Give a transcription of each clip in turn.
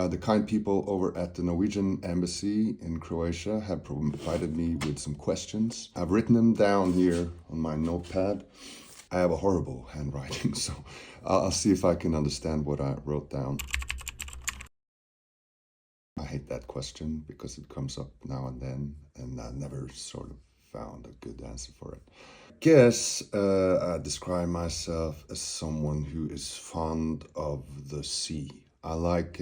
The kind people over at the Norwegian embassy in Croatia have provided me with some questions. I've written them down here on my notepad. I have a horrible handwriting, so I'll see if I can understand what I wrote down. I hate that question because it comes up now and then, and I never sort of found a good answer for it. I guess I describe myself as someone who is fond of the sea. I like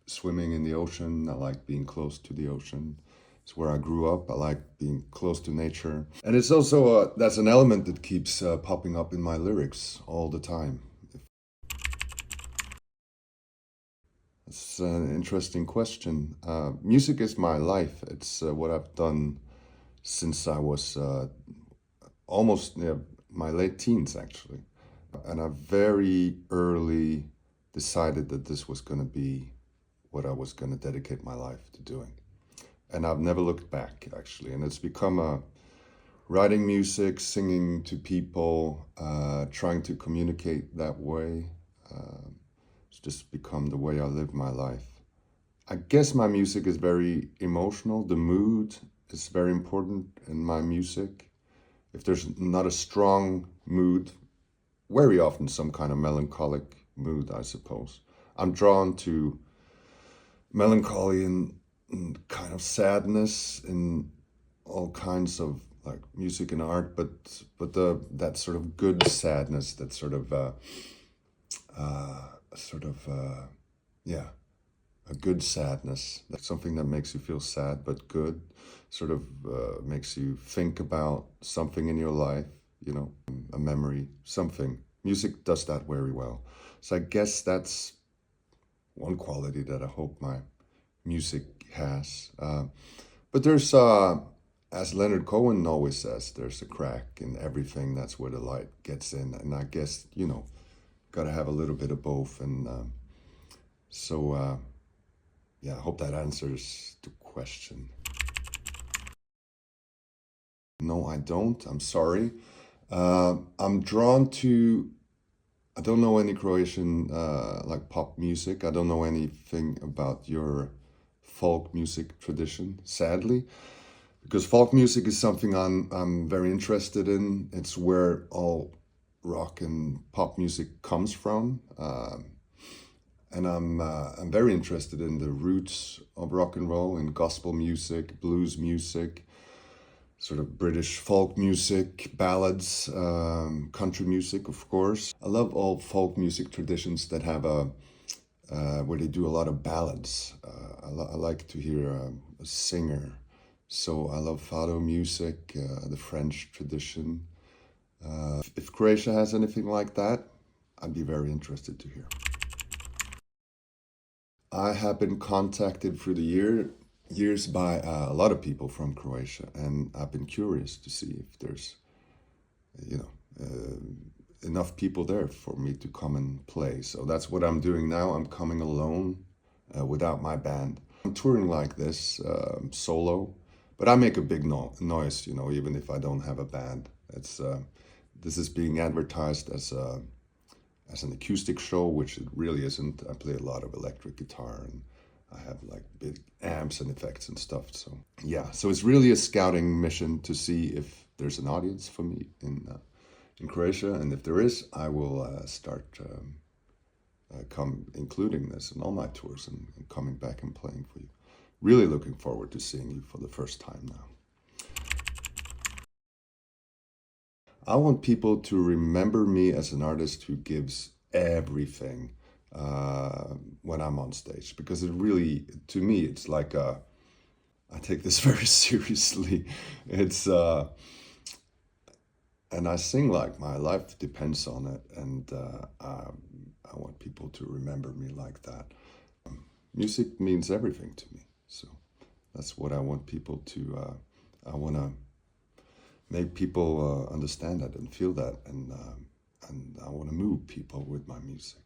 swimming in the ocean. I like being close to the ocean. It's where I grew up. I like being close to nature. And it's also, that's an element that keeps popping up in my lyrics all the time. It's an interesting question. Music is my life. It's what I've done since I was almost my late teens, actually. And I very early decided that this was going to be what I was going to dedicate my life to doing. And I've never looked back, actually. And it's become writing music, singing to people, trying to communicate that way. It's just become the way I live my life. I guess my music is very emotional. The mood is very important in my music. If there's not a strong mood, very often some kind of melancholic mood, I suppose. I'm drawn to melancholy and kind of sadness in all kinds of like music and art, but that sort of good sadness, that sort of a good sadness. That's something that makes you feel sad, but good, sort of makes you think about something in your life, you know, a memory, something. Music does that very well. So I guess that's one quality that I hope my music has. But there's, as Leonard Cohen always says, there's a crack in everything. That's where the light gets in. And I guess, you know, got to have a little bit of both. And yeah, I hope that answers the question. No, I don't. I'm sorry. I'm drawn to, I don't know any Croatian like pop music. I don't know anything about your folk music tradition, sadly, because folk music is something I'm very interested in. It's where all rock and pop music comes from, and I'm very interested in the roots of rock and roll, in gospel music, blues music, sort of British folk music, ballads, country music, of course. I love all folk music traditions that have where they do a lot of ballads. I like to hear a singer. So I love fado music, the French tradition. If Croatia has anything like that, I'd be very interested to hear. I have been contacted through the years by a lot of people from Croatia, and I've been curious to see if there's, you know, enough people there for me to come and play. So that's what I'm doing now. I'm coming alone without my band. I'm touring like this, solo, but I make a big noise, you know, even if I don't have a band. It's this is being advertised as an acoustic show, which it really isn't. I play a lot of electric guitar and I have like big amps and effects and stuff. So yeah, so it's really a scouting mission to see if there's an audience for me in Croatia, and if there is, I will start including this in all my tours and coming back and playing for you. Really looking forward to seeing you for the first time now. I want people to remember me as an artist who gives everything when I'm on stage, because it really, to me, it's like I take this very seriously. It's and I sing like my life depends on it, and I want people to remember me like that. Music means everything to me, so that's what I want people to. I want to make people understand that and feel that, and I want to move people with my music.